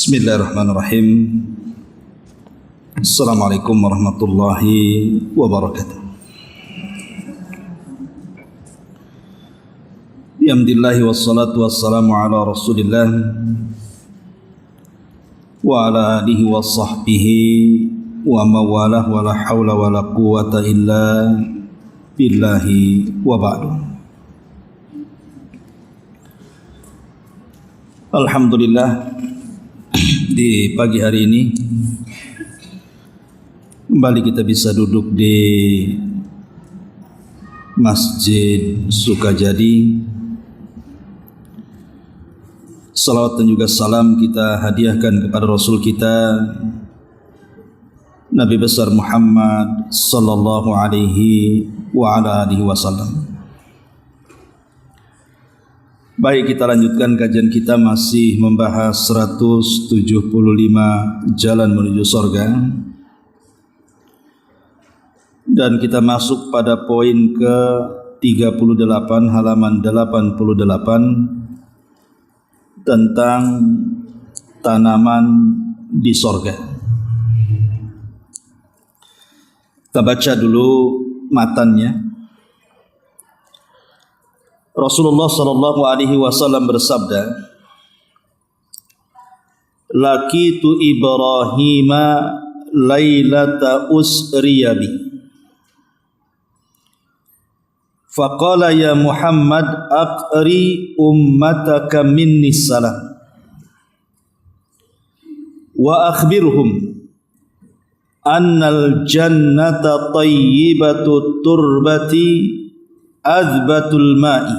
Bismillahirrahmanirrahim. Assalamualaikum warahmatullahi wabarakatuh. Alhamdulillah wassalatu wassalamu ala Rasulillah wa ala alihi wa sahbihi wa mawalah wa la hawla wa la quwata illa billahi wa ba'du. Alhamdulillah, di pagi hari ini kembali kita bisa duduk di Masjid Sukajadi. Salawat dan juga salam kita hadiahkan kepada Rasul kita Nabi besar Muhammad sallallahu alaihi wa ala alihi wasallam. Baik, kita lanjutkan kajian kita, masih membahas 175 jalan menuju surga. Dan kita masuk pada poin ke 38 halaman 88 tentang tanaman di surga. Kita baca dulu matannya. Rasulullah sallallahu alaihi wasallam bersabda, "Laqitu Ibrahima lailata usriya bi. Faqala ya Muhammad aqri ummataka minni salam. Wa akhbirhum annal jannata tayyibatu turbati azbatul ma'i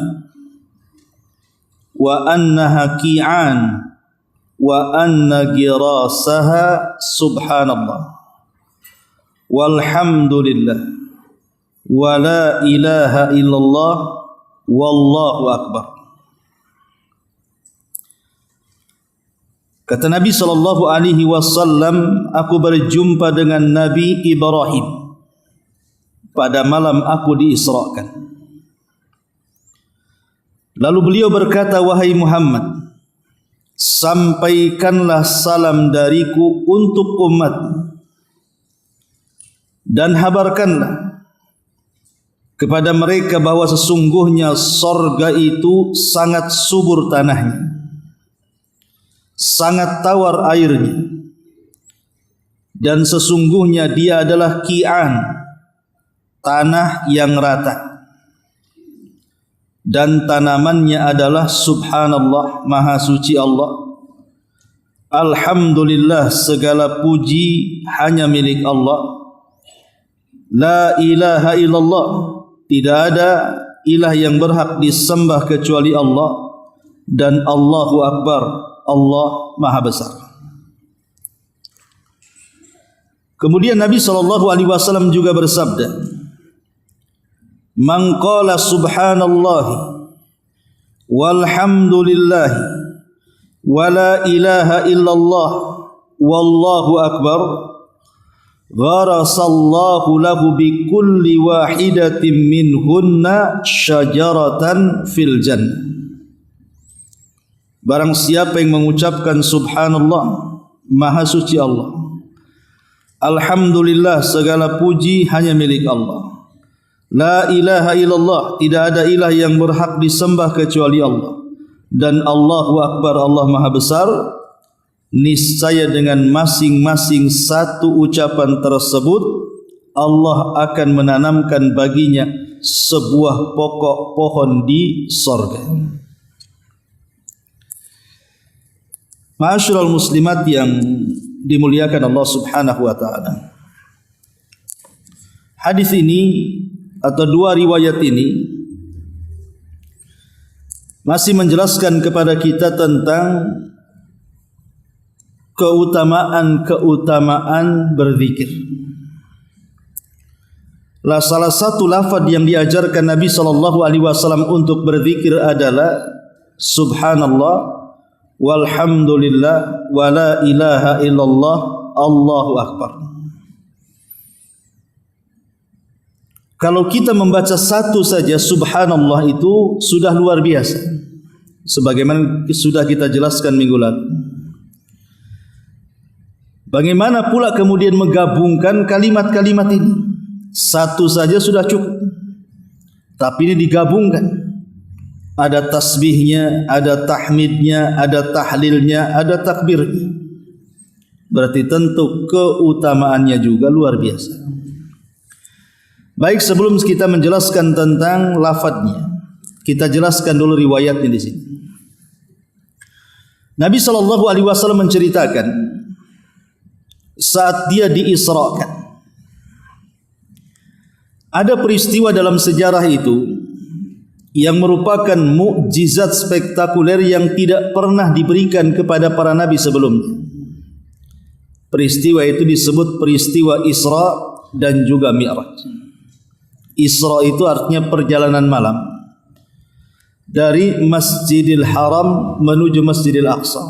wa annaha ki'an wa anna girasaha subhanallah walhamdulillah wa la ilaha illallah wallahu akbar." Kata Nabi sallallahu alaihi wasallam, "Aku berjumpa dengan Nabi Ibrahim pada malam aku diisrakan. Lalu beliau berkata, wahai Muhammad, sampaikanlah salam dariku untuk umatmu dan habarkanlah kepada mereka bahwa sesungguhnya sorga itu sangat subur tanahnya, sangat tawar airnya, dan sesungguhnya dia adalah ki'an, tanah yang rata, dan tanamannya adalah subhanallah, maha suci Allah, alhamdulillah, segala puji hanya milik Allah, la ilaha illallah, tidak ada ilah yang berhak disembah kecuali Allah, dan Allahu akbar, Allah maha besar. Kemudian Nabi SAW juga bersabda, "Man qala subhanallah walhamdulillah wa la ilaha illallah wallahu akbar, gharasallahu lahu bi kulli wahidatin minhunna syajaratan fil jannah." Barang siapa yang mengucapkan subhanallah, maha suci Allah, alhamdulillah, segala puji hanya milik Allah, la ilaha illallah, tidak ada ilah yang berhak disembah kecuali Allah, dan Allahu akbar, Allah maha besar, niscaya dengan masing-masing satu ucapan tersebut Allah akan menanamkan baginya sebuah pokok pohon di sorga. Ma'asyiral muslimat yang dimuliakan Allah subhanahu wa ta'ala, hadis ini atau dua riwayat ini masih menjelaskan kepada kita tentang keutamaan berzikir. Salah satu lafaz yang diajarkan Nabi SAW untuk berzikir adalah subhanallah walhamdulillah wa la ilaha illallah Allahu akbar. Kalau kita membaca satu saja subhanallah itu sudah luar biasa, sebagaimana sudah kita jelaskan minggu lalu. Bagaimana pula kemudian menggabungkan kalimat-kalimat ini? Satu saja sudah cukup, tapi ini digabungkan. Ada tasbihnya, ada tahmidnya, ada tahlilnya, ada takbirnya. Berarti tentu keutamaannya juga luar biasa. Baik, sebelum kita menjelaskan tentang lafadznya, kita jelaskan dulu riwayatnya di sini. Nabi SAW menceritakan saat dia diisrakan, ada peristiwa dalam sejarah itu yang merupakan mukjizat spektakuler yang tidak pernah diberikan kepada para nabi sebelumnya. Peristiwa itu disebut peristiwa Isra dan juga Mi'raj. Isra itu artinya perjalanan malam dari Masjidil Haram menuju Masjidil Aqsa.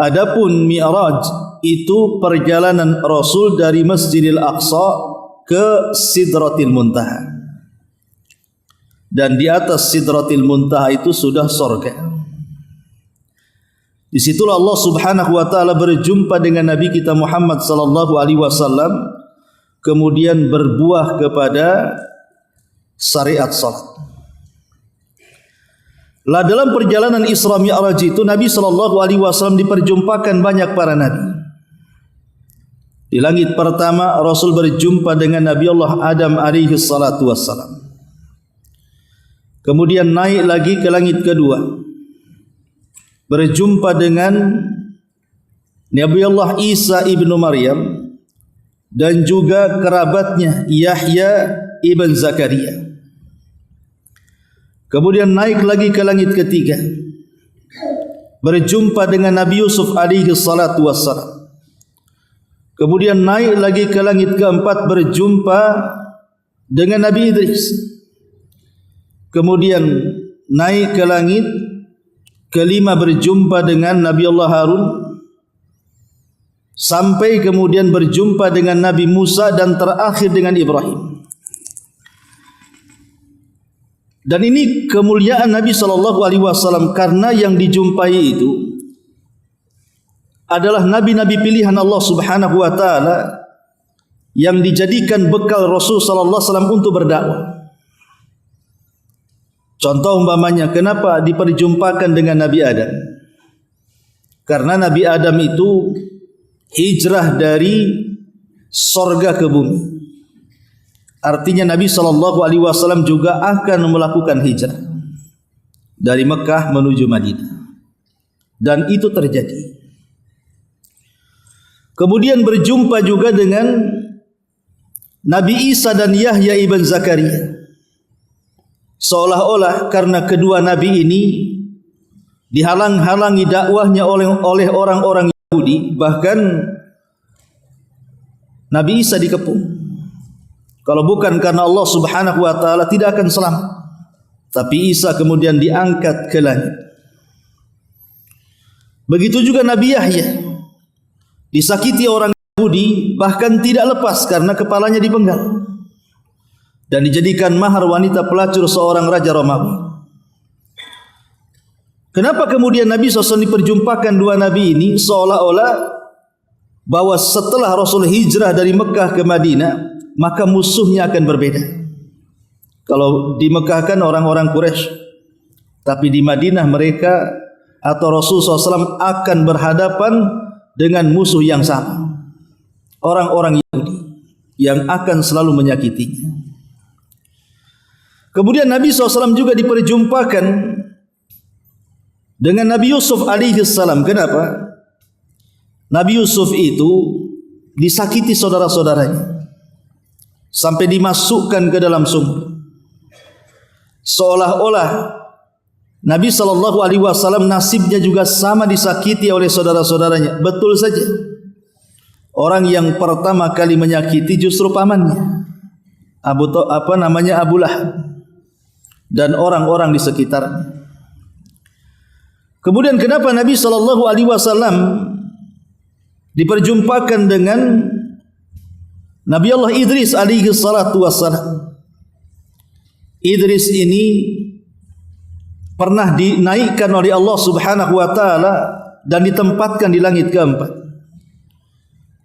Adapun Mi'raj itu perjalanan Rasul dari Masjidil Aqsa ke Sidratil Muntaha. Dan di atas Sidratil Muntaha itu sudah surga. Di situlah Allah Subhanahu wa taala berjumpa dengan Nabi kita Muhammad sallallahu alaihi wasallam, kemudian berbuah kepada syariat salat. Lah dalam perjalanan Isra Mi'raj itu Nabi sallallahu alaihi wasallam diperjumpakan banyak para nabi. Di langit pertama Rasul berjumpa dengan Nabi Allah Adam alaihi salatu wassalam. Kemudian naik lagi ke langit kedua, berjumpa dengan Nabi Allah Isa ibnu Maryam dan juga kerabatnya Yahya ibn Zakaria. Kemudian naik lagi ke langit ketiga, berjumpa dengan Nabi Yusuf alaihi salatu wassalam. Kemudian naik lagi ke langit keempat, berjumpa dengan Nabi Idris. Kemudian naik ke langit kelima, berjumpa dengan Nabi Allah Harun, sampai kemudian berjumpa dengan Nabi Musa dan terakhir dengan Ibrahim. Dan ini kemuliaan Nabi SAW karena yang dijumpai itu adalah nabi-nabi pilihan Allah Subhanahu wa taala yang dijadikan bekal Rasul sallallahu alaihi wasallam untuk berdakwah. Contoh umpamanya, kenapa diperjumpakan dengan Nabi Adam? Karena Nabi Adam itu hijrah dari sorga ke bumi. Artinya Nabi SAW juga akan melakukan hijrah dari Mekah menuju Madinah. Dan itu terjadi. Kemudian berjumpa juga dengan Nabi Isa dan Yahya ibn Zakaria. Seolah-olah karena kedua nabi ini dihalang-halangi dakwahnya oleh orang-orang Yahudi, bahkan Nabi Isa dikepung. Kalau bukan karena Allah Subhanahu wa taala tidak akan selamat. Tapi Isa kemudian diangkat ke langit. Begitu juga Nabi Yahya, disakiti orang Yahudi, bahkan tidak lepas karena kepalanya dipenggal dan dijadikan mahar wanita pelacur seorang raja Romawi. Kenapa kemudian Nabi SAW diperjumpakan dua nabi ini? Seolah-olah bahwa setelah Rasul hijrah dari Mekah ke Madinah, maka musuhnya akan berbeda. Kalau di Mekah kan orang-orang Quraisy, tapi di Madinah mereka atau Rasul SAW akan berhadapan dengan musuh yang sama, orang-orang Yahudi yang akan selalu menyakitinya. Kemudian Nabi SAW juga diperjumpakan dengan Nabi Yusuf alaihi salam. Kenapa? Nabi Yusuf itu disakiti saudara-saudaranya sampai dimasukkan ke dalam sumur. Seolah-olah Nabi SAW nasibnya juga sama disakiti oleh saudara-saudaranya. Betul saja. Orang yang pertama kali menyakiti justru pamannya, Abu Lahab dan orang-orang di sekitarnya. Kemudian kenapa Nabi SAW diperjumpakan dengan Nabi Allah Idris alaihi salatu wassalam? Idris ini pernah dinaikkan oleh Allah Subhanahu wa taala dan ditempatkan di langit keempat.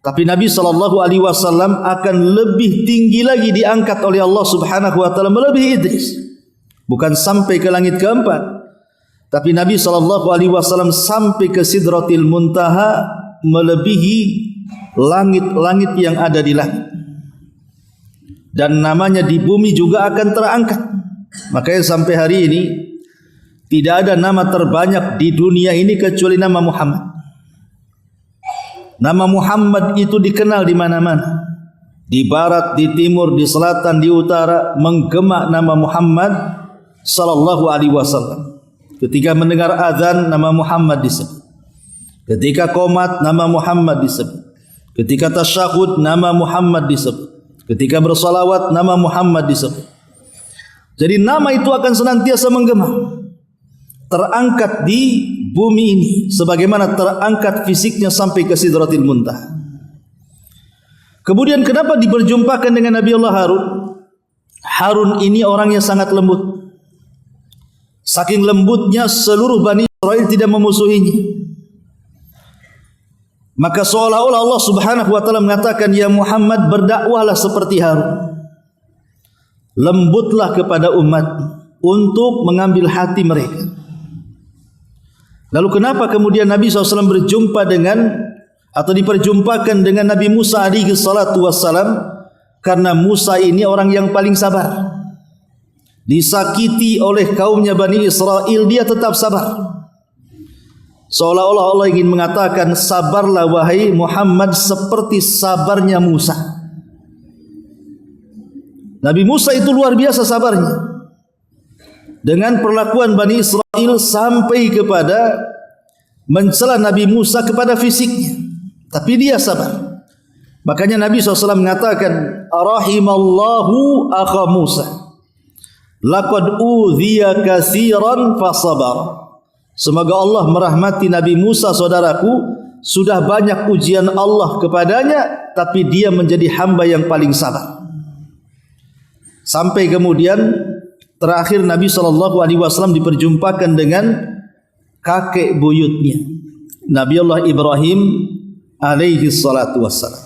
Tapi Nabi SAW akan lebih tinggi lagi diangkat oleh Allah Subhanahu wa taala melebihi Idris. Bukan sampai ke langit keempat, tapi Nabi SAW sampai ke Sidratil Muntaha, melebihi langit-langit yang ada di langit. Dan namanya di bumi juga akan terangkat. Makanya sampai hari ini tidak ada nama terbanyak di dunia ini kecuali nama Muhammad. Nama Muhammad itu dikenal di mana-mana. Di barat, di timur, di selatan, di utara, menggema nama Muhammad sallallahu alaihi wasallam. Ketika mendengar azan, nama Muhammad disebut. Ketika qomat, nama Muhammad disebut. Ketika tasyahud, nama Muhammad disebut. Ketika bersalawat, nama Muhammad disebut. Jadi nama itu akan senantiasa menggema, terangkat di bumi ini sebagaimana terangkat fisiknya sampai ke Sidratil Muntaha. Kemudian kenapa diperjumpakan dengan Nabi Allah Harun? Harun ini orang yang sangat lembut. Saking lembutnya seluruh Bani Israel tidak memusuhinya. Maka seolah-olah Allah Subhanahu wa taala mengatakan, ya Muhammad, berdakwahlah seperti Harun. Lembutlah kepada umat untuk mengambil hati mereka. Lalu kenapa kemudian Nabi SAW berjumpa dengan atau diperjumpakan dengan Nabi Musa alaihi salatu wassalam? Karena Musa ini orang yang paling sabar. Disakiti oleh kaumnya Bani Israel, dia tetap sabar. Seolah-olah Allah ingin mengatakan, sabarlah wahai Muhammad seperti sabarnya Musa. Nabi Musa itu luar biasa sabarnya. Dengan perlakuan Bani Israel sampai kepada mencela Nabi Musa kepada fisiknya. Tapi dia sabar. Makanya Nabi SAW mengatakan, rahimallahu akha Musa, laqad udhiya katsiran fasabar. Semoga Allah merahmati Nabi Musa saudaraku, sudah banyak ujian Allah kepadanya, tapi dia menjadi hamba yang paling sabar. Sampai kemudian terakhir Nabi SAW diperjumpakan dengan kakek buyutnya, Nabi Allah Ibrahim alaihi salatu wassalam.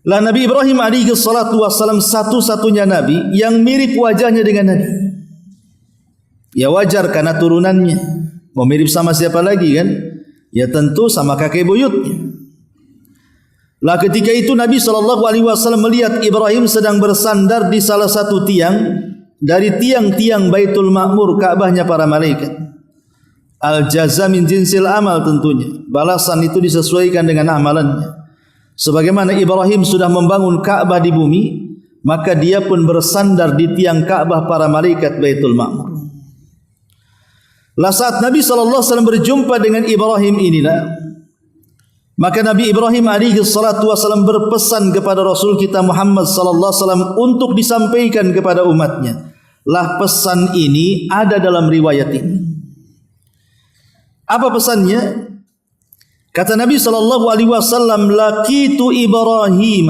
Lah Nabi Ibrahim alaihi salatu wassalam satu-satunya Nabi yang mirip wajahnya dengan Nabi. Ya wajar karena turunannya. Mau mirip sama siapa lagi kan? Ya tentu sama kakek buyutnya. Lah ketika itu Nabi SAW melihat Ibrahim sedang bersandar di salah satu tiang dari tiang-tiang Baitul Ma'mur, Ka'bahnya para malaikat. Al-jaza min jinsil amal, tentunya balasan itu disesuaikan dengan amalannya. Sebagaimana Ibrahim sudah membangun Ka'bah di bumi, maka dia pun bersandar di tiang Ka'bah para malaikat Baitul Ma'mur. Lah saat Nabi SAW berjumpa dengan Ibrahim inilah, maka Nabi Ibrahim alaihi salatu wasallam berpesan kepada Rasul kita Muhammad sallallahu alaihi wasallam untuk disampaikan kepada umatnya. Lah pesan ini ada dalam riwayat ini. Apa pesannya? Kata Nabi sallallahu alaihi wasallam, laqitu Ibrahim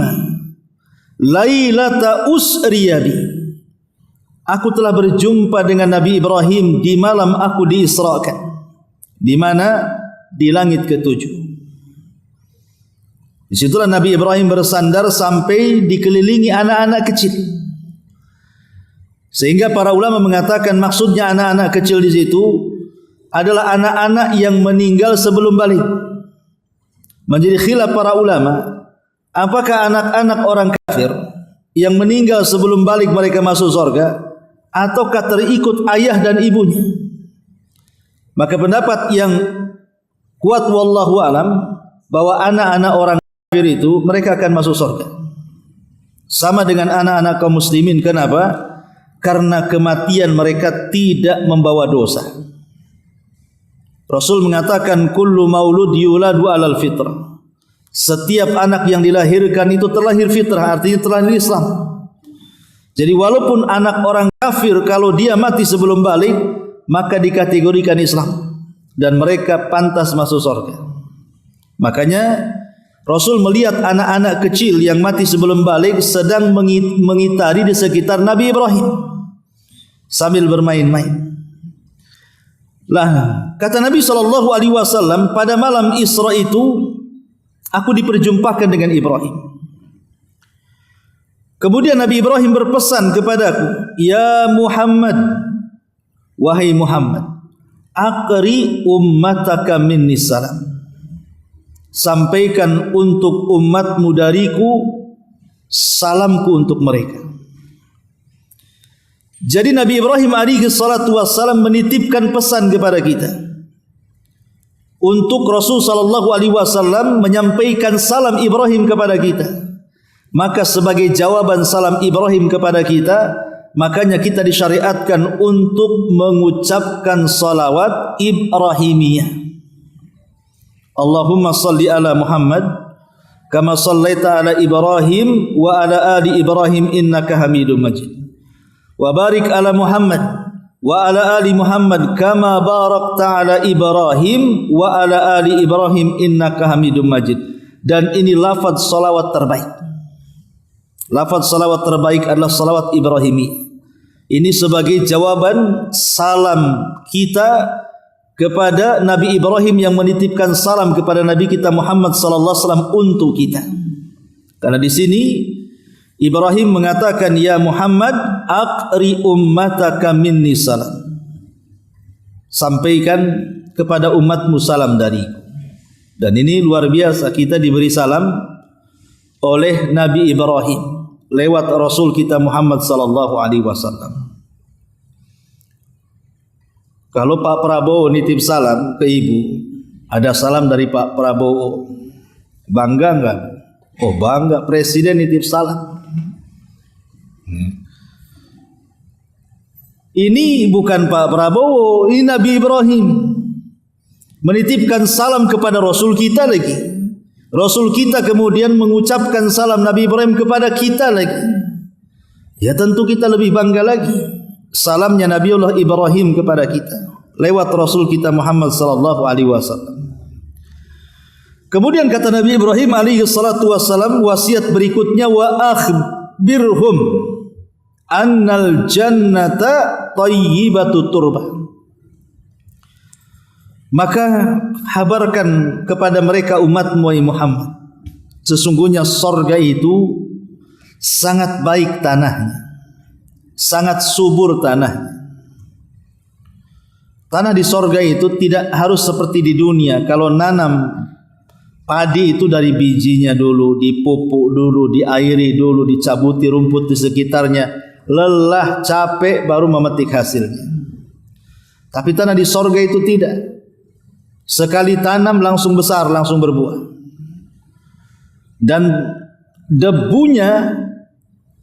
lailata usriya bi. Aku telah berjumpa dengan Nabi Ibrahim di malam aku diisrakan. Di mana? Di langit ketujuh. Disitulah Nabi Ibrahim bersandar sampai dikelilingi anak-anak kecil. Sehingga para ulama mengatakan maksudnya anak-anak kecil di situ adalah anak-anak yang meninggal sebelum balik. Menjadi khilaf para ulama, apakah anak-anak orang kafir yang meninggal sebelum balik mereka masuk surga, ataukah terikut ayah dan ibunya? Maka pendapat yang kuat wallahu alam bahwa anak-anak orang kafir itu mereka akan masuk surga. Sama dengan anak-anak kaum muslimin. Kenapa? Karena kematian mereka tidak membawa dosa. Rasul mengatakan kullu maulud yuladu alal fitrah. Setiap anak yang dilahirkan itu terlahir fitrah, artinya terlahir Islam. Jadi walaupun anak orang kafir kalau dia mati sebelum balik, maka dikategorikan Islam dan mereka pantas masuk surga. Makanya Rasul melihat anak-anak kecil yang mati sebelum balik sedang mengitari di sekitar Nabi Ibrahim sambil bermain-main. Lah kata Nabi SAW pada malam Isra itu Aku diperjumpakan dengan Ibrahim. Kemudian Nabi Ibrahim berpesan kepadaku, ya Muhammad, wahai Muhammad, aqri ummataka minni salam. Sampaikan untuk umatmu dariku salamku untuk mereka. Jadi Nabi Ibrahim alaihi salatu wassalam menitipkan pesan kepada kita untuk Rasul sallallahu alaihi wasallam menyampaikan salam Ibrahim kepada kita. Maka sebagai jawaban salam Ibrahim kepada kita, makanya kita disyariatkan untuk mengucapkan salawat Ibrahimiyah. Allahumma salli ala Muhammad kama sallaita ala Ibrahim wa ala ali Ibrahim innaka Hamidum Majid. Wa barik ala Muhammad wa ala ali Muhammad kama barakta ala Ibrahim wa ala ali Ibrahim innaka Hamidum Majid. Dan ini lafaz salawat terbaik. Lafaz salawat terbaik adalah salawat Ibrahimi. Ini sebagai jawaban salam kita kepada Nabi Ibrahim yang menitipkan salam kepada Nabi kita Muhammad sallallahu alaihi wasallam untuk kita. Karena di sini Ibrahim mengatakan, ya Muhammad, aqri ummataka minni salam. Sampaikan kepada umatmu salam dariku. Dan ini luar biasa, kita diberi salam oleh Nabi Ibrahim lewat Rasul kita Muhammad sallallahu alaihi wasallam. Kalau Pak Prabowo nitip salam ke ibu, ada salam dari Pak Prabowo, bangga enggak? Oh bangga, presiden nitip salam. Ini bukan Pak Prabowo, ini Nabi Ibrahim menitipkan salam kepada Rasul kita lagi. Rasul kita kemudian mengucapkan salam Nabi Ibrahim kepada kita lagi. Ya tentu kita lebih bangga lagi. Salamnya Nabiullah Ibrahim kepada kita lewat Rasul kita Muhammad sallallahu alaihi wasallam. Kemudian kata Nabi Ibrahim alaihi salatu wasallam, wasiat berikutnya, wa akhbirhum annal jannata thayyibatu turbah. Maka habarkan kepada mereka umatmu Muhammad, sesungguhnya sorga itu sangat baik tanahnya, sangat subur tanahnya. Tanah di sorga itu tidak harus seperti di dunia. Kalau nanam padi itu dari bijinya dulu, dipupuk dulu, diairi dulu, dicabuti rumput di sekitarnya, lelah, capek baru memetik hasilnya. Tapi tanah di sorga itu tidak. Sekali tanam langsung besar, langsung berbuah. Dan debunya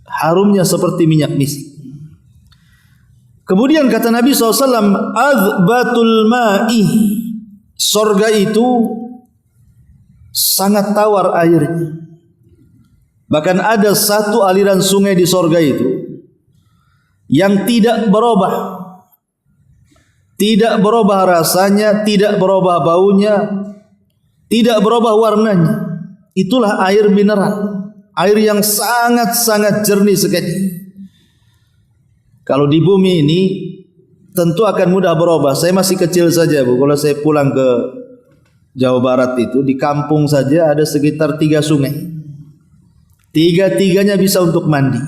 harumnya seperti minyak misik. Kemudian kata Nabi SAW, azbatul ma'i, sorga itu sangat tawar airnya. Bahkan ada satu aliran sungai di sorga itu yang tidak berubah. Tidak berubah rasanya, tidak berubah baunya, tidak berubah warnanya. Itulah air mineral, air yang sangat-sangat jernih sekali. Kalau di bumi ini tentu akan mudah berubah. Saya masih kecil saja, Bu. Kalau saya pulang ke Jawa Barat itu, di kampung saja ada sekitar 3 sungai. 3-tiganya bisa untuk mandi.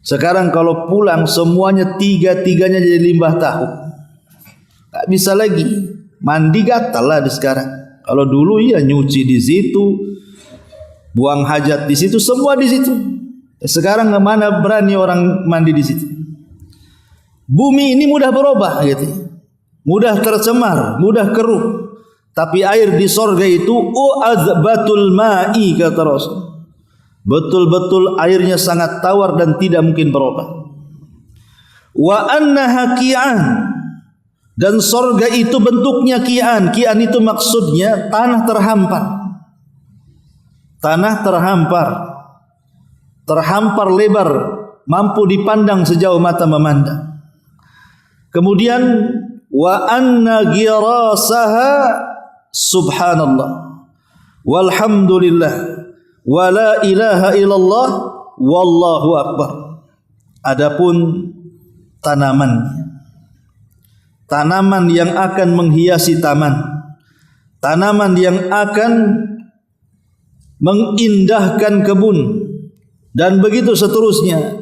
Sekarang kalau pulang semuanya 3-tiganya jadi limbah tahu. Tak bisa lagi mandi, gatal lah di sekarang. Kalau dulu ya nyuci di situ, buang hajat di situ, semua di situ. Sekarang mana berani orang mandi di situ. Bumi ini mudah berubah gitu, mudah tercemar, mudah keruh. Tapi air di sorga itu azbatul ma'i, kata Rasul, betul-betul airnya sangat tawar dan tidak mungkin berubah. Wa annaha qi'an, dan sorga itu bentuknya kian. Kian itu maksudnya tanah terhampar. Tanah terhampar, terhampar lebar, mampu dipandang sejauh mata memandang. Kemudian wa anna girasaha subhanallah walhamdulillah wa la ilaha illallah wallahu akbar. Adapun tanamannya, tanaman yang akan menghiasi taman, tanaman yang akan mengindahkan kebun, dan begitu seterusnya.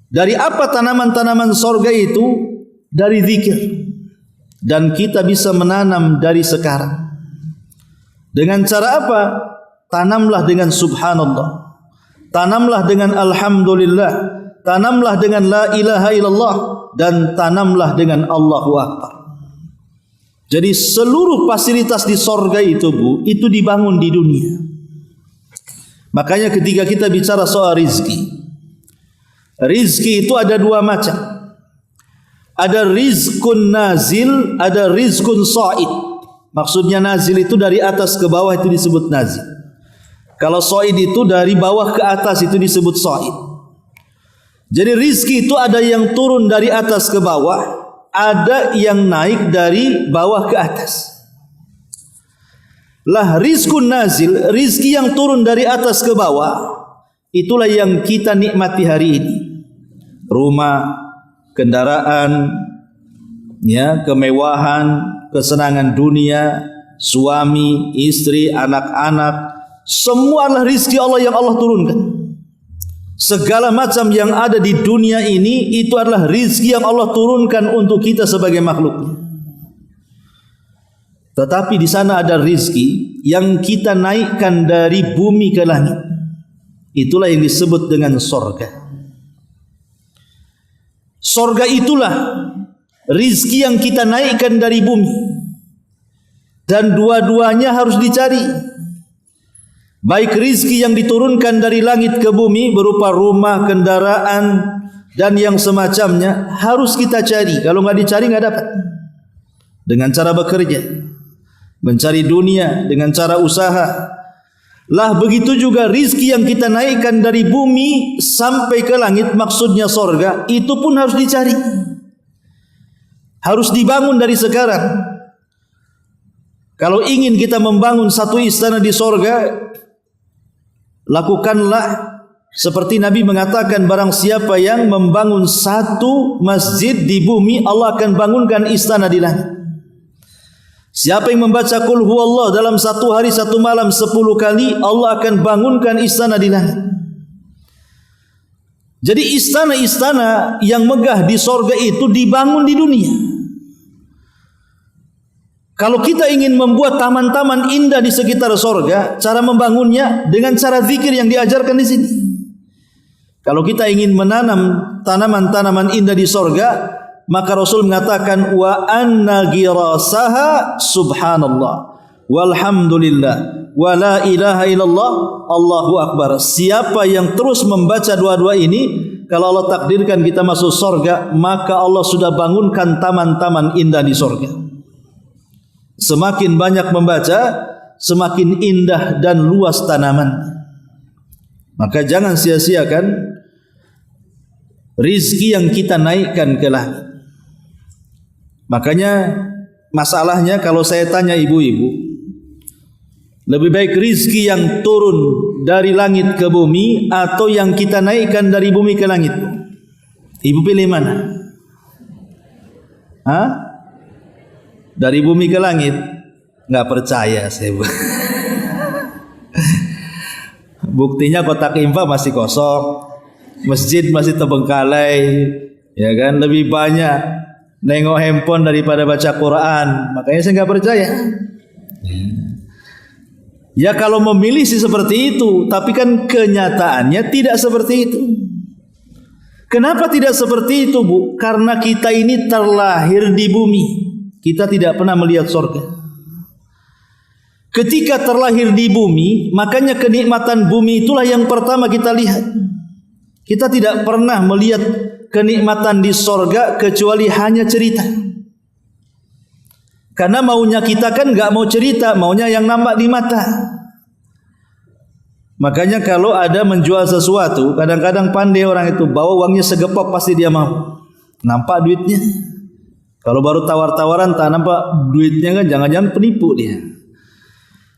Dari apa tanaman-tanaman sorga itu? Dari zikir. Dan kita bisa menanam dari sekarang. Dengan cara apa? Tanamlah dengan subhanallah, tanamlah dengan alhamdulillah, tanamlah dengan la ilaha illallah, dan tanamlah dengan Allahu Akbar. Jadi seluruh fasilitas di sorga itu, Bu, itu dibangun di dunia. Makanya ketika kita bicara soal rizki, rizki itu ada dua macam. Ada rizkun nazil, ada rizkun sa'id. Maksudnya nazil itu dari atas ke bawah, itu disebut nazil. Kalau sa'id itu dari bawah ke atas, itu disebut sa'id. Jadi rizki itu ada yang turun dari atas ke bawah, ada yang naik dari bawah ke atas. Lah rizkun nazil, rizki yang turun dari atas ke bawah, itulah yang kita nikmati hari ini. Rumah, kendaraan, ya, kemewahan, kesenangan dunia, suami, istri, anak-anak, semua adalah rizki Allah yang Allah turunkan. Segala macam yang ada di dunia ini itu adalah rizki yang Allah turunkan untuk kita sebagai makhluknya. Tetapi di sana ada rizki yang kita naikkan dari bumi ke langit. Itulah yang disebut dengan sorga. Sorga itulah rizki yang kita naikkan dari bumi, dan dua-duanya harus dicari. Baik rizki yang diturunkan dari langit ke bumi berupa rumah, kendaraan, dan yang semacamnya harus kita cari. Kalau nggak dicari nggak dapat. Dengan cara bekerja, mencari dunia dengan cara usaha. Lah begitu juga rizki yang kita naikkan dari bumi sampai ke langit, maksudnya sorga, itu pun harus dicari, harus dibangun dari sekarang. Kalau ingin kita membangun satu istana di sorga, lakukanlah seperti Nabi mengatakan, barang siapa yang membangun satu masjid di bumi, Allah akan bangunkan istana di langit. Siapa yang membaca Qul Huwallah dalam satu hari satu malam 10 kali, Allah akan bangunkan istana di langit. Jadi istana-istana yang megah di sorga itu dibangun di dunia. Kalau kita ingin membuat taman-taman indah di sekitar sorga, cara membangunnya dengan cara zikir yang diajarkan di sini. Kalau kita ingin menanam tanaman-tanaman indah di sorga, maka Rasul mengatakan wa anna girasaha subhanallah walhamdulillah wa la ilaha illallah Allahu akbar. Siapa yang terus membaca dua-dua ini, kalau Allah takdirkan kita masuk sorga, maka Allah sudah bangunkan taman-taman indah di sorga. Semakin banyak membaca, semakin indah dan luas tanaman. Maka jangan sia-siakan rizki yang kita naikkan ke langit. Makanya masalahnya kalau saya tanya ibu-ibu, lebih baik rizki yang turun dari langit ke bumi atau yang kita naikkan dari bumi ke langit? Ibu pilih mana? Hah? Dari bumi ke langit? Nggak percaya saya. Buktinya kotak infak masih kosong, masjid masih terbengkalai, ya kan? Lebih banyak nengok handphone daripada baca Quran. Makanya saya nggak percaya. Ya kalau memilih sih seperti itu, tapi kan kenyataannya tidak seperti itu. Kenapa tidak seperti itu, Bu? Karena kita ini terlahir di bumi. Kita tidak pernah melihat surga. Ketika terlahir di bumi, makanya kenikmatan bumi itulah yang pertama kita lihat. Kita tidak pernah melihat kenikmatan di sorga kecuali hanya cerita. Karena maunya kita kan nggak mau cerita, maunya yang nampak di mata. Makanya kalau ada menjual sesuatu, kadang-kadang pandai orang itu, bawa uangnya segepok pasti dia mau. Nampak duitnya. Kalau baru tawar-tawaran tak nampak duitnya kan, jangan-jangan penipu dia.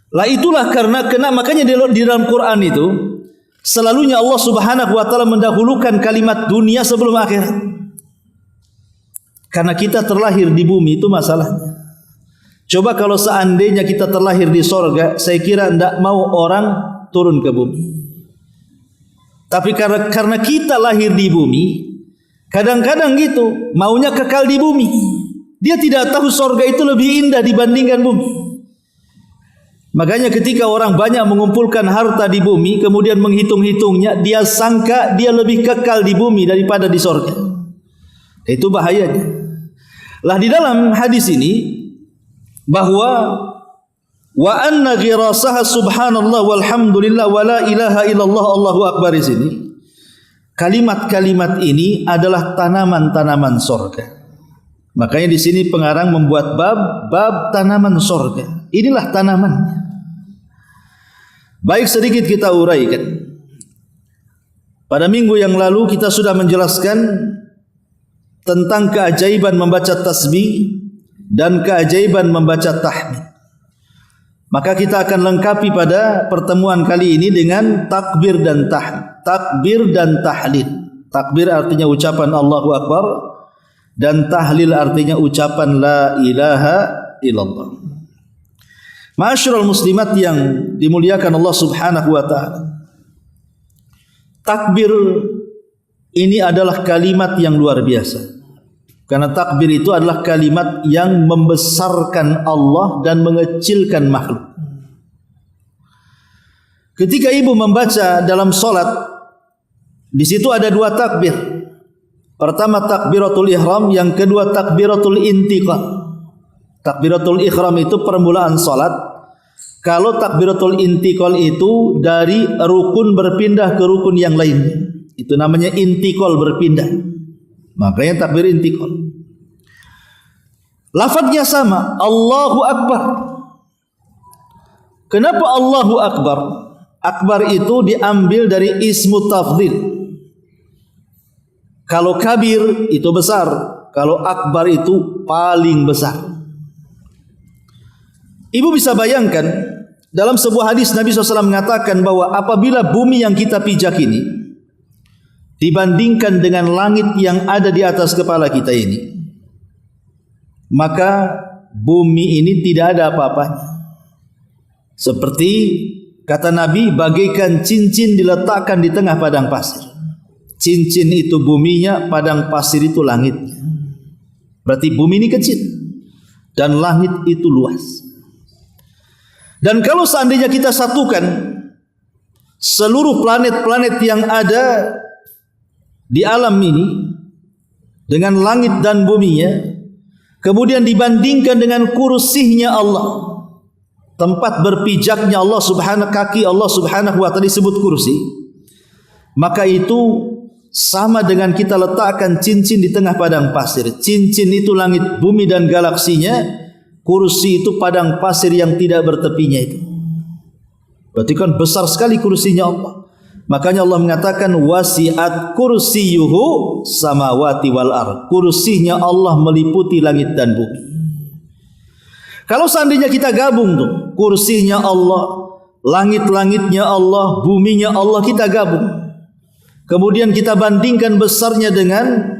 Lah itulah karena makanya di dalam Quran itu selalunya Allah Subhanahu wa taala mendahulukan kalimat dunia sebelum akhirat. Karena kita terlahir di bumi itu masalahnya. Coba kalau seandainya kita terlahir di sorga, saya kira tidak mau orang turun ke bumi. Tapi karena kita lahir di bumi, kadang-kadang gitu maunya kekal di bumi. Dia tidak tahu sorga itu lebih indah dibandingkan bumi. Makanya ketika orang banyak mengumpulkan harta di bumi, kemudian menghitung-hitungnya, dia sangka dia lebih kekal di bumi daripada di sorga. Itu bahayanya. Lah di dalam hadis ini bahwa wa anna ghirasaha subhanallah walhamdulillah wa la ilaha illallah Allahu akbar di sini. Kalimat-kalimat ini adalah tanaman-tanaman sorga. Makanya di sini pengarang membuat bab tanaman sorga. Inilah tanamannya. Baik, sedikit kita uraikan. Pada minggu yang lalu kita sudah menjelaskan tentang keajaiban membaca tasbih dan keajaiban membaca tahmid. Maka kita akan lengkapi pada pertemuan kali ini dengan takbir dan tahlil. Takbir artinya ucapan Allahu Akbar dan tahlil artinya ucapan la ilaha illallah. Ma'asyiral muslimat yang dimuliakan Allah Subhanahu wa taala. Takbir ini adalah kalimat yang luar biasa. Karena takbir itu adalah kalimat yang membesarkan Allah dan mengecilkan makhluk. Ketika ibu membaca dalam solat, di situ ada dua takbir. Pertama takbiratul ihram, yang kedua takbiratul intiqal. Takbiratul ihram itu permulaan solat. Kalau takbiratul intiqal itu dari rukun berpindah ke rukun yang lain. Itu namanya intiqal, berpindah. Makanya takbir intiqal. Lafadznya sama, Allahu Akbar. Kenapa Allahu Akbar? Akbar itu diambil dari ismu tafdhil. Kalau kabir itu besar, kalau akbar itu paling besar. Ibu bisa bayangkan dalam sebuah hadis Nabi SAW mengatakan bahwa apabila bumi yang kita pijak ini dibandingkan dengan langit yang ada di atas kepala kita ini, maka bumi ini tidak ada apa-apanya. Seperti kata Nabi, bagaikan cincin diletakkan di tengah padang pasir. Cincin itu buminya, padang pasir itu langitnya. Berarti bumi ini kecil dan langit itu luas. Dan kalau seandainya kita satukan seluruh planet-planet yang ada di alam ini dengan langit dan buminya, kemudian dibandingkan dengan kursinya Allah, tempat berpijaknya Allah subhanahu, kaki Allah subhanahu wa ta'ala disebut kursi, maka itu sama dengan kita letakkan cincin di tengah padang pasir. Cincin itu langit, bumi dan galaksinya. Kursi itu padang pasir yang tidak bertepinya itu. Berarti kan besar sekali kursinya Allah. Makanya Allah mengatakan wasi'at kursiyuhu samawati wal ard. Kursinya Allah meliputi langit dan bumi. Kalau seandainya kita gabung tuh, kursinya Allah, langit-langitnya Allah, buminya Allah, kita gabung. Kemudian kita bandingkan besarnya dengan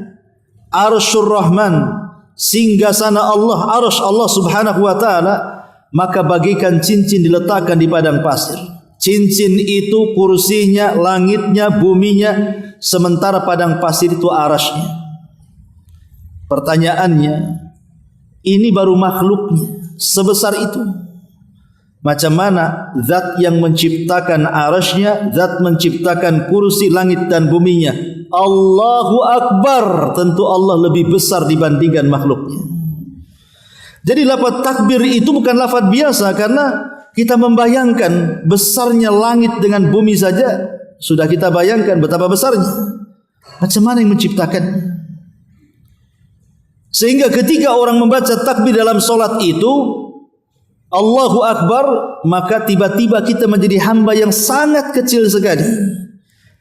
Arsyur Rahman, singgasana Allah, arsy Allah subhanahu wa ta'ala, maka bagaikan cincin diletakkan di padang pasir. Cincin itu kursinya, langitnya, buminya, sementara padang pasir itu arasnya. Pertanyaannya, ini baru makhluknya sebesar itu. Macam mana zat yang menciptakan arasnya, zat menciptakan kursi langit dan buminya, Allahu Akbar, tentu Allah lebih besar dibandingkan makhluknya. Jadi lafaz takbir itu bukan lafaz biasa, karena kita membayangkan besarnya langit dengan bumi saja sudah kita bayangkan betapa besarnya. Macam mana yang menciptakannya? Sehingga ketika orang membaca takbir dalam solat itu Allahu Akbar, maka tiba-tiba kita menjadi hamba yang sangat kecil sekali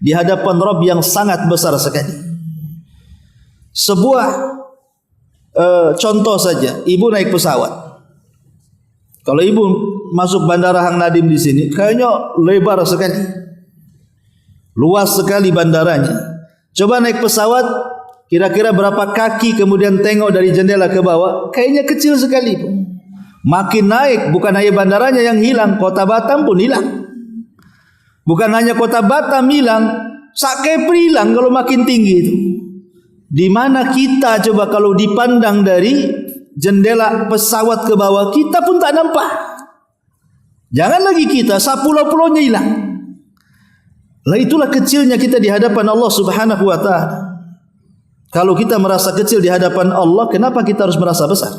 di hadapan Rabb yang sangat besar sekali. Sebuah contoh saja, ibu naik pesawat. Kalau ibu masuk bandara Hang Nadim di sini, kayaknya lebar sekali, luas sekali bandaranya. Coba naik pesawat, kira-kira berapa kaki, kemudian tengok dari jendela ke bawah, kayaknya kecil sekali, Makin naik, bukan hanya bandaranya yang hilang, kota Batam pun hilang. Bukan hanya kota Batam hilang, sak Kepri hilang kalau makin tinggi itu. Di mana kita coba kalau dipandang dari jendela pesawat ke bawah, kita pun tak nampak. Jangan lagi kita, sak pulau-pulaunya hilang. Lah itulah kecilnya kita di hadapan Allah Subhanahu wa taala. Kalau kita merasa kecil di hadapan Allah, kenapa kita harus merasa besar?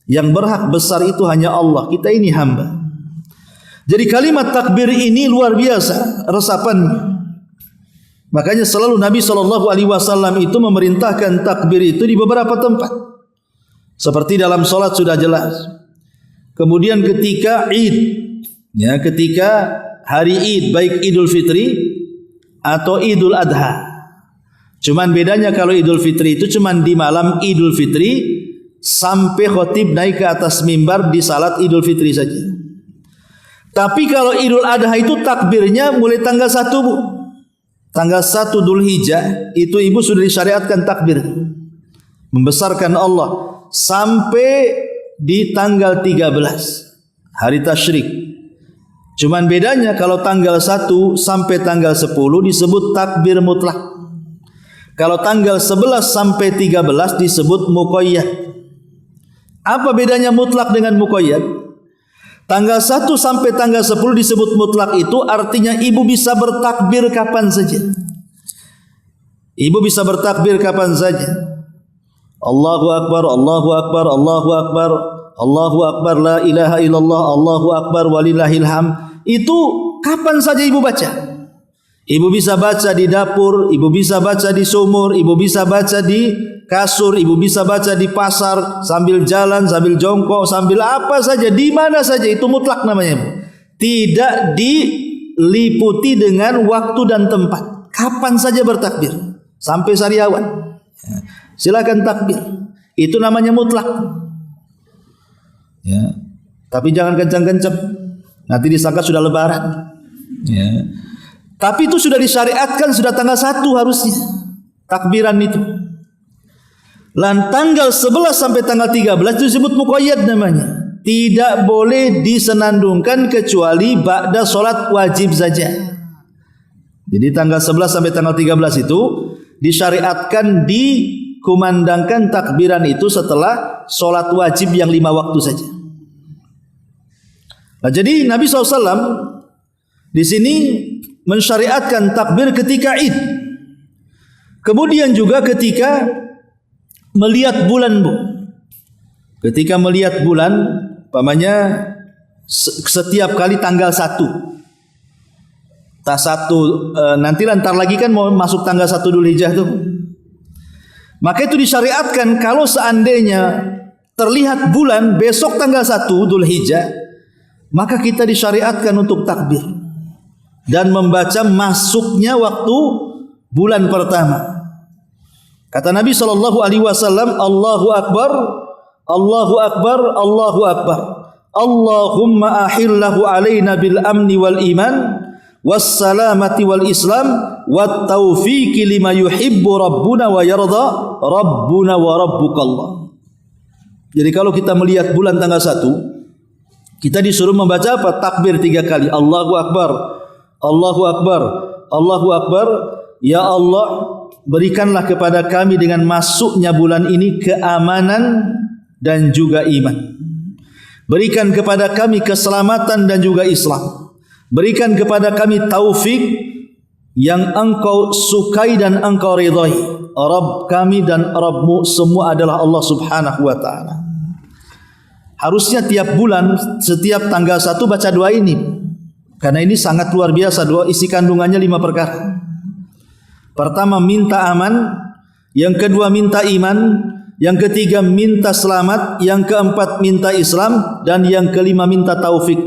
Yang berhak besar itu hanya Allah, kita ini hamba. Jadi kalimat takbir ini luar biasa resapannya. Makanya selalu Nabi SAW itu memerintahkan takbir itu di beberapa tempat. Seperti dalam solat sudah jelas. Kemudian ketika Id, ya, ketika hari Id, baik Idul Fitri atau Idul Adha. Cuman bedanya kalau Idul Fitri itu cuman di malam Idul Fitri sampai khotib naik ke atas mimbar di salat Idul Fitri saja. Tapi kalau Idul Adha itu takbirnya mulai tanggal 1, Bu. Tanggal 1 Dzulhijjah itu ibu sudah disyariatkan takbir. Membesarkan Allah sampai di tanggal 13 hari tasyrik. Cuman bedanya kalau tanggal 1 sampai tanggal 10 disebut takbir mutlak. Kalau tanggal 11 sampai 13 disebut muqayyad. Apa bedanya mutlak dengan muqayyad? Tanggal 1 sampai tanggal 10 disebut mutlak itu artinya ibu bisa bertakbir kapan saja. Ibu bisa bertakbir kapan saja. Allahu Akbar, Allahu Akbar, Allahu Akbar, Allahu Akbar, la ilaha illallah, Allahu Akbar, walillahil hamd. Itu kapan saja ibu baca. Ibu bisa baca di dapur, ibu bisa baca di sumur, ibu bisa baca di kasur, ibu bisa baca di pasar, sambil jalan, sambil jongkok, sambil apa saja, di mana saja, itu mutlak namanya. Tidak diliputi dengan waktu dan tempat. Kapan saja bertakbir, sampai sariawan. Silakan takbir. Itu namanya mutlak. Ya. Tapi jangan kencang-kencang. Nanti disangka sudah lebaran. Ya. Tapi itu sudah disyariatkan sudah tanggal 1 harusnya takbiran itu. Lan tanggal 11 sampai tanggal 13 itu disebut muqayyad namanya. Tidak boleh disenandungkan kecuali ba'da solat wajib saja. Jadi tanggal 11 sampai tanggal 13 itu disyariatkan dikumandangkan takbiran itu setelah solat wajib yang 5 waktu saja. Nah, jadi Nabi SAW di sini mensyariatkan takbir ketika Id. Kemudian juga ketika melihat bulan, Bu. Ketika melihat bulan, umpamanya setiap kali tanggal 1. Tak 1 nanti lantar lagi kan mau masuk tanggal 1 Dzulhijjah tuh. Maka itu disyariatkan kalau seandainya terlihat bulan besok tanggal 1 Dzulhijjah, maka kita disyariatkan untuk takbir dan membaca masuknya waktu bulan pertama. Kata Nabi SAW, Allahu Akbar, Allahu Akbar, Allahu Akbar. Allahumma ahillahu alaina bil amni wal iman, was salamati wal islam, wat taufiqi lima yuhibbu rabbuna wa yarda, rabbuna wa rabbukallah. Jadi kalau kita melihat bulan tanggal 1, kita disuruh membaca apa? Takbir 3 kali. Allahu Akbar, Allahu Akbar, Allahu Akbar. Ya Allah, berikanlah kepada kami dengan masuknya bulan ini keamanan dan juga iman. Berikan kepada kami keselamatan dan juga Islam. Berikan kepada kami taufik yang engkau sukai dan engkau ridhai. Rabb kami dan Rabbmu semua adalah Allah Subhanahu wa ta'ala. Harusnya tiap bulan, setiap tanggal 1 baca doa ini. Karena ini sangat luar biasa, doa isi kandungannya 5 perkara. Pertama minta aman, yang kedua minta iman, yang ketiga minta selamat, yang keempat minta Islam, dan yang kelima minta taufik.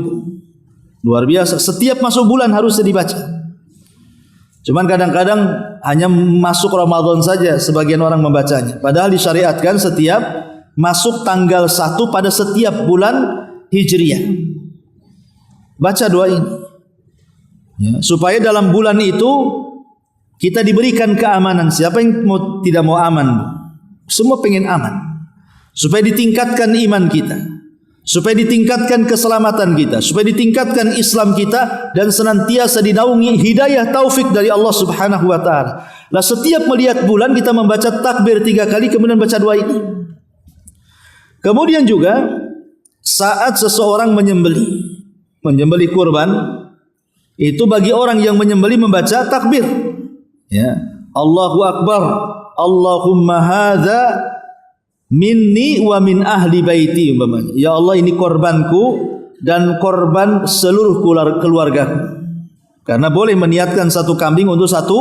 Luar biasa, setiap masuk bulan harusnya dibaca. Cuman kadang-kadang hanya masuk Ramadan saja sebagian orang membacanya. Padahal disyariatkan setiap masuk tanggal 1 pada setiap bulan Hijriah. Baca doa ini. Ya, supaya dalam bulan itu kita diberikan keamanan. Siapa yang tidak mau aman? Semua pengen aman. Supaya ditingkatkan iman kita. supaya ditingkatkan keselamatan kita, supaya ditingkatkan Islam kita dan senantiasa dinaungi hidayah taufik dari Allah Subhanahu wa taala. Lah setiap melihat bulan kita membaca takbir 3 kali kemudian baca doa ini. Kemudian juga saat seseorang menyembelih kurban, itu bagi orang yang menyembelih membaca takbir. Ya, Allahu Akbar, Allahumma hadza minni wa min ahli baiti umpamanya. Ya Allah, ini korbanku dan korban seluruh keluargaku. Karena boleh meniatkan satu kambing untuk satu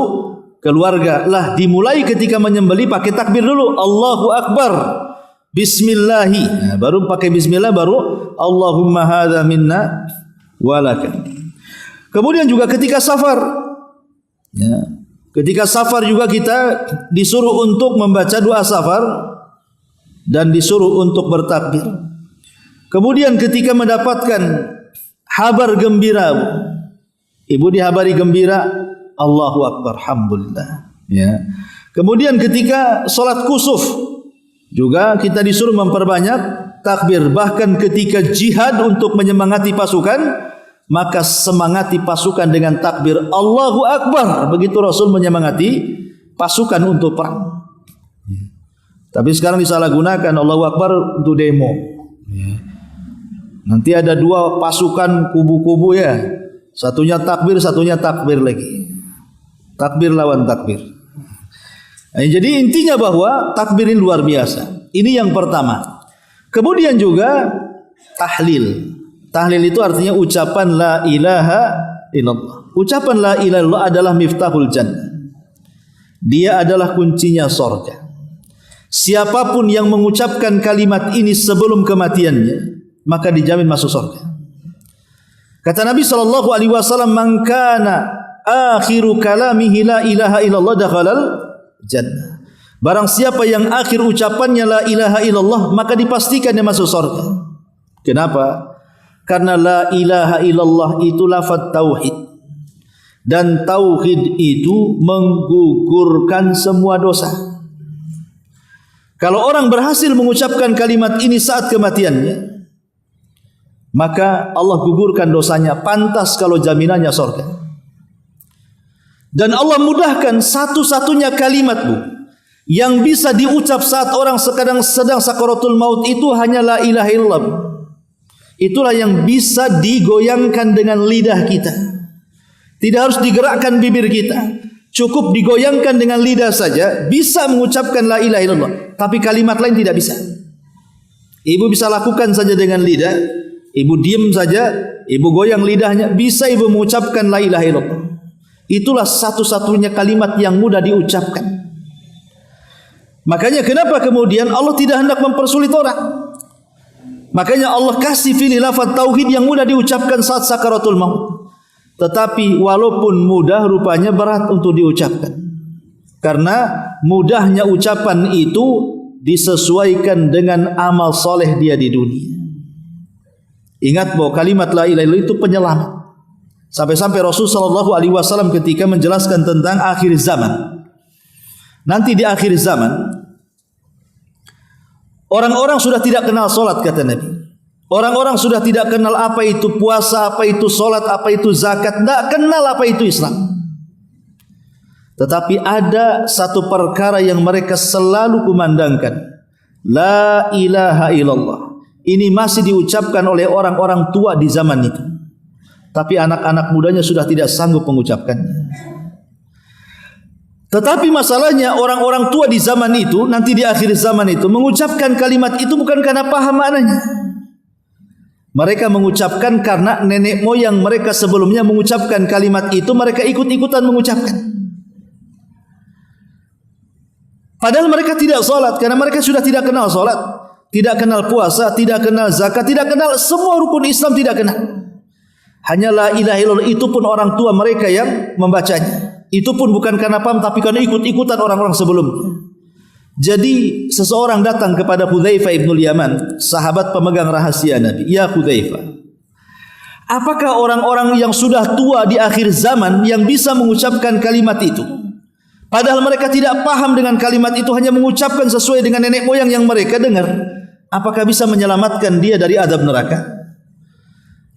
keluarga. Lah dimulai ketika menyembelih pakai takbir dulu. Allahu Akbar. Bismillahi. Nah, baru pakai bismillah, baru Allahumma hadza minna walaka. Kemudian juga ketika safar. Ya. Ketika safar juga kita disuruh untuk membaca doa safar dan disuruh untuk bertakbir. Kemudian ketika mendapatkan kabar gembira, ibu dihabari gembira, Allahu Akbar, alhamdulillah. Ya. Kemudian ketika solat kusuf juga kita disuruh memperbanyak takbir. Bahkan ketika jihad untuk menyemangati pasukan, maka semangati pasukan dengan takbir Allahu Akbar. Begitu Rasul menyemangati pasukan untuk perang. Tapi sekarang disalahgunakan Allahu Akbar untuk demo. Nanti ada 2 pasukan kubu-kubu ya. Satunya takbir lagi. Takbir lawan takbir. Jadi intinya bahwa takbir ini luar biasa. Ini yang pertama. Kemudian juga tahlil. Tahlil itu artinya ucapan la ilaha illallah. Ucapan la ilaha illallah adalah miftahul jannah. Dia adalah kuncinya surga. Siapapun yang mengucapkan kalimat ini sebelum kematiannya, maka dijamin masuk surga. Kata Nabi sallallahu alaihi wasallam, "Man kana akhiru kalamihi la ilaha illallah dakhalal jannah." Barang siapa yang akhir ucapannya la ilaha illallah, maka dipastikan dia masuk surga. Kenapa? Karena la ilaha illallah itu lafaz tauhid. Dan tauhid itu menggugurkan semua dosa. Kalau orang berhasil mengucapkan kalimat ini saat kematiannya, maka Allah gugurkan dosanya, pantas kalau jaminannya surga. Dan Allah mudahkan satu-satunya kalimat yang bisa diucap saat orang sedang sakaratul maut itu hanya la ilaha illallah. Itulah yang bisa digoyangkan dengan lidah kita. Tidak harus digerakkan bibir kita. Cukup digoyangkan dengan lidah saja, bisa mengucapkan la ilaha illallah. Tapi kalimat lain tidak bisa. Ibu bisa lakukan saja dengan lidah. Ibu diam saja, ibu goyang lidahnya, bisa ibu mengucapkan la ilaha illallah. Itulah satu-satunya kalimat yang mudah diucapkan. Makanya kenapa kemudian Allah tidak hendak mempersulit orang? Makanya Allah kasih pilih lafaz tauhid yang mudah diucapkan saat sakaratul maut. Tetapi walaupun mudah, rupanya berat untuk diucapkan. Karena mudahnya ucapan itu disesuaikan dengan amal soleh dia di dunia. Ingat bahwa kalimat la ilaha illallah itu penyelamat. Sampai-sampai Rasul sallallahu alaihi wasallam ketika menjelaskan tentang akhir zaman. Nanti di akhir zaman orang-orang sudah tidak kenal solat, kata Nabi. Orang-orang sudah tidak kenal apa itu puasa, apa itu solat, apa itu zakat. Tidak kenal apa itu Islam. Tetapi ada satu perkara yang mereka selalu kumandangkan. La ilaha illallah. Ini masih diucapkan oleh orang-orang tua di zaman itu. Tapi anak-anak mudanya sudah tidak sanggup mengucapkannya. Tetapi masalahnya orang-orang tua di zaman itu, nanti di akhir zaman itu, mengucapkan kalimat itu bukan karena paham maknanya. Mereka mengucapkan karena nenek moyang mereka sebelumnya mengucapkan kalimat itu, mereka ikut-ikutan mengucapkan. Padahal mereka tidak salat, karena mereka sudah tidak kenal salat, tidak kenal puasa, tidak kenal zakat, tidak kenal semua rukun Islam, tidak kenal. Hanya la ilaha illallah itu pun orang tua mereka yang membacanya. Itu pun bukan karena paham, tapi karena ikut-ikutan orang-orang sebelumnya. Jadi seseorang datang kepada Hudzaifah ibnul Yaman, sahabat pemegang rahasia Nabi. Ya Hudzaifah, apakah orang-orang yang sudah tua di akhir zaman yang bisa mengucapkan kalimat itu? Padahal mereka tidak paham dengan kalimat itu, hanya mengucapkan sesuai dengan nenek moyang yang mereka dengar. apakah bisa menyelamatkan dia dari adab neraka?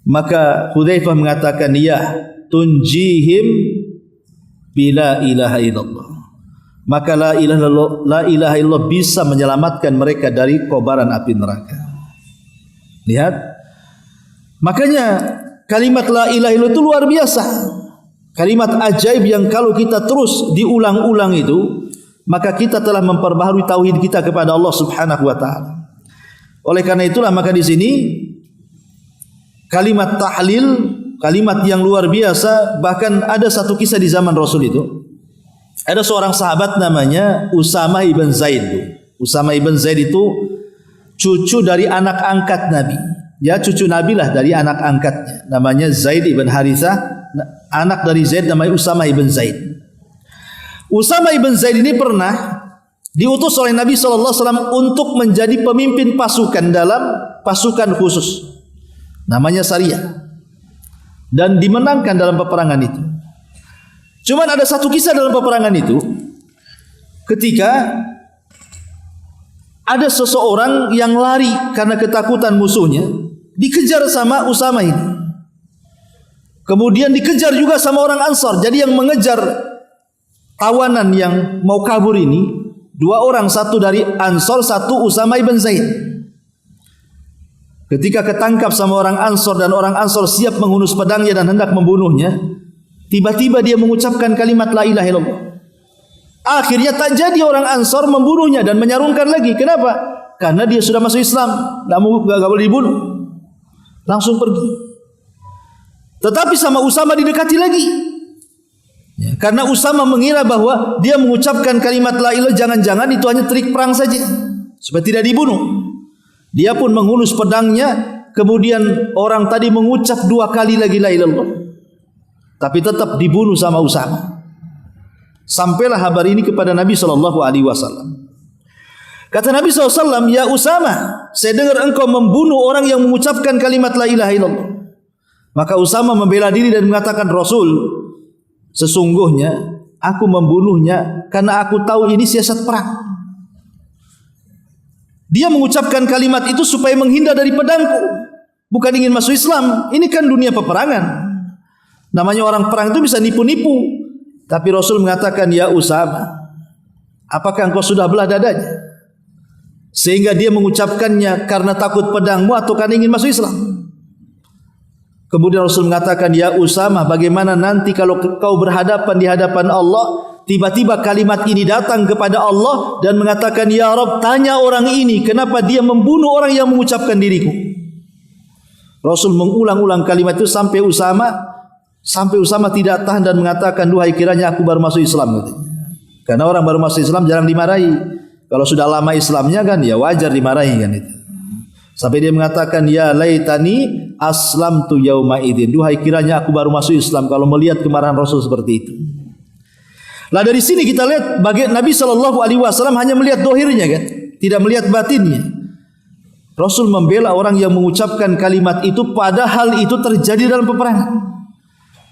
Maka Hudzaifah mengatakan, ya, tunjihim bila ilaha illallah. Maka la ilaha illallah bisa menyelamatkan mereka dari kobaran api neraka. Lihat, makanya kalimat la ilaha illallah itu luar biasa. Kalimat ajaib yang kalau kita terus diulang-ulang itu, maka kita telah memperbaharui tauhid kita kepada Allah Subhanahu wa taala. Oleh karena itulah maka di sini kalimat tahlil, kalimat yang luar biasa. Bahkan ada satu kisah di zaman Rasul itu. Ada seorang sahabat namanya Usamah ibn Zaid. Usamah ibn Zaid itu cucu dari anak angkat Nabi. Ya, cucu Nabi lah dari anak angkatnya. Namanya Zaid ibn Harithah. Anak dari Zaid namanya Usamah ibn Zaid. Usamah ibn Zaid ini pernah diutus oleh Nabi SAW untuk menjadi pemimpin pasukan dalam pasukan khusus, namanya Sariyah, dan dimenangkan dalam peperangan itu. Cuman ada satu kisah dalam peperangan itu, ketika ada seseorang yang lari karena ketakutan musuhnya, dikejar sama Usamah ini. Kemudian dikejar juga sama orang Ansar. Jadi yang mengejar tawanan yang mau kabur ini dua orang, satu dari Ansar, satu Usamah ibn Zaid. Ketika ketangkap sama orang Ansar dan orang Ansar siap menghunus pedangnya dan hendak membunuhnya, tiba-tiba dia mengucapkan kalimat la ilaha illallah. Akhirnya tak jadi orang Ansar membunuhnya dan menyarungkan lagi. Kenapa? Karena dia sudah masuk Islam, tidak boleh dibunuh. Langsung pergi. Tetapi sama Usamah didekati lagi. Ya, karena Usamah mengira bahwa dia mengucapkan kalimat la ilaha, jangan-jangan itu hanya trik perang saja supaya tidak dibunuh. Dia pun menghunus pedangnya, kemudian orang tadi mengucap dua kali lagi la ilaha illallah, tapi tetap dibunuh sama Usamah. Sampailah kabar ini kepada Nabi SAW. Kata Nabi SAW, ya Usamah, saya dengar engkau membunuh orang yang mengucapkan kalimat la ilaha illallah. Maka Usamah membela diri dan mengatakan, Rasul, sesungguhnya aku membunuhnya karena aku tahu ini siasat perang. Dia mengucapkan kalimat itu supaya menghindar dari pedangku, bukan ingin masuk Islam. Ini kan dunia peperangan. Namanya orang perang itu bisa nipu-nipu. Tapi Rasul mengatakan, ya Usamah, apakah engkau sudah belah dadanya sehingga dia mengucapkannya karena takut pedangmu atau karena ingin masuk Islam? Kemudian Rasul mengatakan, ya Usamah, bagaimana nanti kalau kau berhadapan di hadapan Allah, tiba-tiba kalimat ini datang kepada Allah dan mengatakan, ya Rabb, tanya orang ini kenapa dia membunuh orang yang mengucapkan diriku. Rasul mengulang-ulang kalimat itu sampai Usamah tidak tahan dan mengatakan, duhai kiranya aku baru masuk Islam. Karena orang baru masuk Islam jarang dimarahi. Kalau sudah lama Islamnya kan ya wajar dimarahi kan itu. Sampai dia mengatakan, ya laitani aslamtu yauma idzin, duhai kiranya aku baru masuk Islam kalau melihat kemarahan Rasul seperti itu. Lah dari sini kita lihat bagaimana Nabi SAW hanya melihat dohirnya kan, tidak melihat batinnya. Rasul membela orang yang mengucapkan kalimat itu padahal itu terjadi dalam peperangan.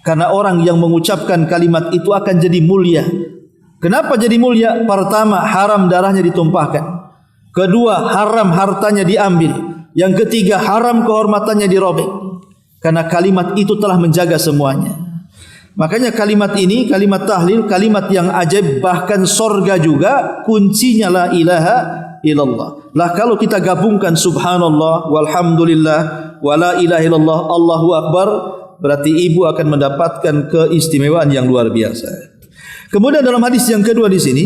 Karena orang yang mengucapkan kalimat itu akan jadi mulia. Kenapa jadi mulia? Pertama, haram darahnya ditumpahkan. Kedua, haram hartanya diambil. Yang ketiga, haram kehormatannya dirobek. Karena kalimat itu telah menjaga semuanya. Makanya kalimat ini, kalimat tahlil, kalimat yang ajaib, bahkan sorga juga kuncinya la ilaha illallah. Lah kalau kita gabungkan subhanallah, walhamdulillah, wa la ilaha illallah, Allahu akbar, berarti ibu akan mendapatkan keistimewaan yang luar biasa. Kemudian dalam hadis yang kedua di sini,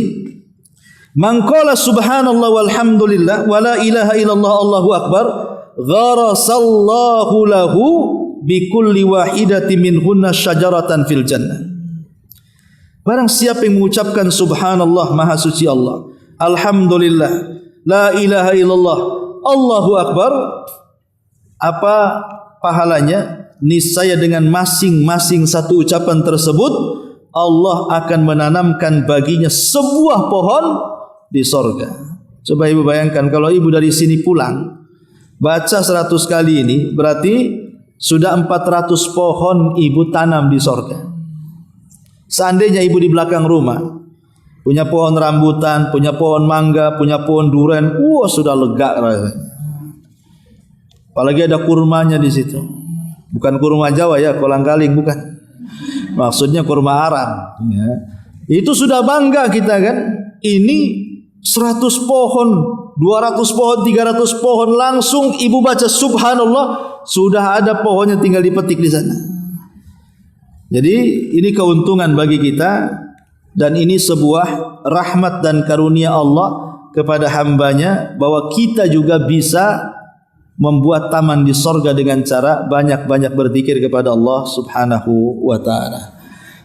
man qala subhanallah walhamdulillah wa la ilaha illallah Allahu akbar gharasallahu lahu bi kulli wahidatin minhunna syajaratan fil jannah. Barang siapa yang mengucapkan subhanallah, maha suci Allah, alhamdulillah, la ilaha illallah, Allahu akbar, apa pahalanya? Niscaya dengan masing-masing satu ucapan tersebut Allah akan menanamkan baginya sebuah pohon di sorga. Coba ibu bayangkan kalau ibu dari sini pulang baca 100 kali ini, berarti sudah 400 pohon ibu tanam di sorga. Seandainya ibu di belakang rumah punya pohon rambutan, punya pohon mangga, punya pohon durian, sudah lega rasanya. Apalagi ada kurmanya di situ. Bukan kurma Jawa ya, kolang-kaling bukan. Maksudnya kurma Arab ya. Itu sudah bangga kita kan. Ini 100 pohon, 200 pohon, 300 pohon, langsung ibu baca subhanallah, sudah ada pohonnya tinggal dipetik di sana. Jadi ini keuntungan bagi kita, dan ini sebuah rahmat dan karunia Allah kepada hambanya, bahwa kita juga bisa membuat taman di sorga dengan cara banyak-banyak berzikir kepada Allah Subhanahu wa ta'ala.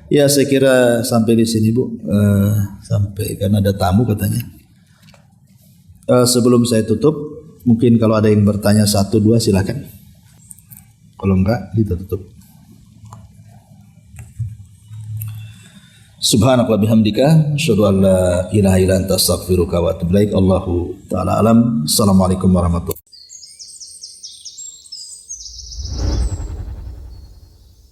Ya, saya kira sampai di sini Bu. Sampai, karena ada tamu katanya. Sebelum saya tutup, mungkin kalau ada yang bertanya 1-2 silakan. Kalau enggak, kita tutup. Subhanallah bihamdika, asyhadu an la ilaha illa anta astaghfiruka wa atubu ilaik. Allahu ta'ala alam. Assalamualaikum warahmatullahi wabarakatuh.